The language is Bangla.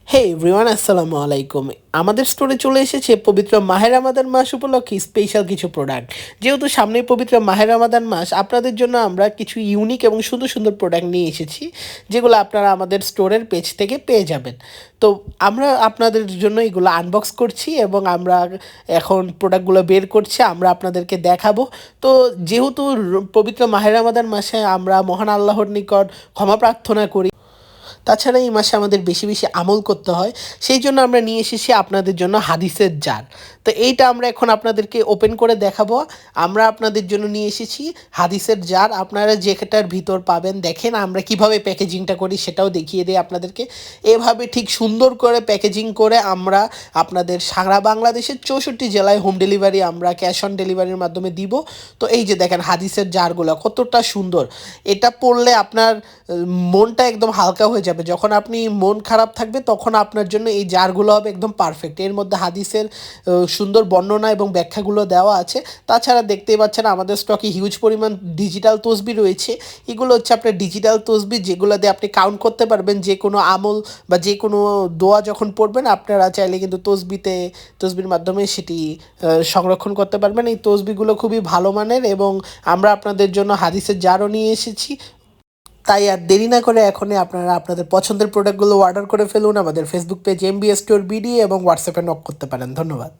হে এভরিওয়ান, আসসালামু আলাইকুম। আমাদের স্টোরে চলে এসেছে পবিত্র মাহে রমাদান মাস উপলক্ষে স্পেশাল কিছু প্রোডাক্ট। যেহেতু সামনেই পবিত্র মাহে রমাদান মাস, আপনাদের জন্য আমরা কিছু ইউনিক এবং সুন্দর সুন্দর প্রোডাক্ট নিয়ে এসেছি, যেগুলো আপনারা আমাদের স্টোরের পেজ থেকে পেয়ে যাবেন। তো আমরা আপনাদের জন্য এগুলো আনবক্স করছি এবং আমরা এখন প্রোডাক্টগুলো বের করছি, আমরা আপনাদেরকে দেখাবো। তো যেহেতু পবিত্র মাহে রমাদান মাসে আমরা মহান আল্লাহর নিকট ক্ষমা প্রার্থনা করি, তাছাড়া এই মাসে আমাদের বেশি বেশি আমল করতে হয়, সেই জন্য আমরা নিয়ে এসেছি আপনাদের জন্য হাদিসের জার। তো এইটা আমরা এখন আপনাদেরকে ওপেন করে দেখাবো। আমরা আপনাদের জন্য নিয়ে এসেছি হাদিসের জার। আপনারা যেটার ভিতর পাবেন, দেখেন আমরা কিভাবে প্যাকেজিংটা করি সেটাও দেখিয়ে দিই আপনাদেরকে। এভাবে ঠিক সুন্দর করে প্যাকেজিং করে আমরা আপনাদের সারা বাংলাদেশের 64 জেলায় হোম ডেলিভারি, আমরা ক্যাশ অন ডেলিভারির মাধ্যমে দিব। তো এই যে দেখেন হাদিসের জারগুলো কতটা সুন্দর, এটা পড়লে আপনার মনটা একদম হালকা হয়ে যাবে। যখন আপনি মন খারাপ থাকবে তখন আপনার জন্য এই জারগুলো হবে একদম পারফেক্ট। এর মধ্যে হাদিসের সুন্দর বর্ণনা এবং ব্যাখ্যাগুলো দেওয়া আছে। তাছাড়া দেখতেই পাচ্ছেন আমাদের স্টকে হিউজ পরিমাণ ডিজিটাল তসবি রয়েছে। এগুলো হচ্ছে আপনার ডিজিটাল তসবি, যেগুলো দিয়ে আপনি কাউন্ট করতে পারবেন যে কোনো আমল বা যে কোনো দোয়া যখন পড়বেন, আপনারা চাইলে কিন্তু তসবির মাধ্যমে সেটি সংরক্ষণ করতে পারবেন। এই তসবিগুলো খুবই ভালো মানের এবং আমরা আপনাদের জন্য হাদিসের জারও নিয়ে এসেছি। তাই আর দেরি না করে এখনই আপনারা আপনাদের পছন্দের প্রোডাক্টগুলো অর্ডার করে ফেলুন। আমাদের Facebook page MB store BD এবং হোয়াটসঅ্যাপে নক করতে পারেন। ধন্যবাদ।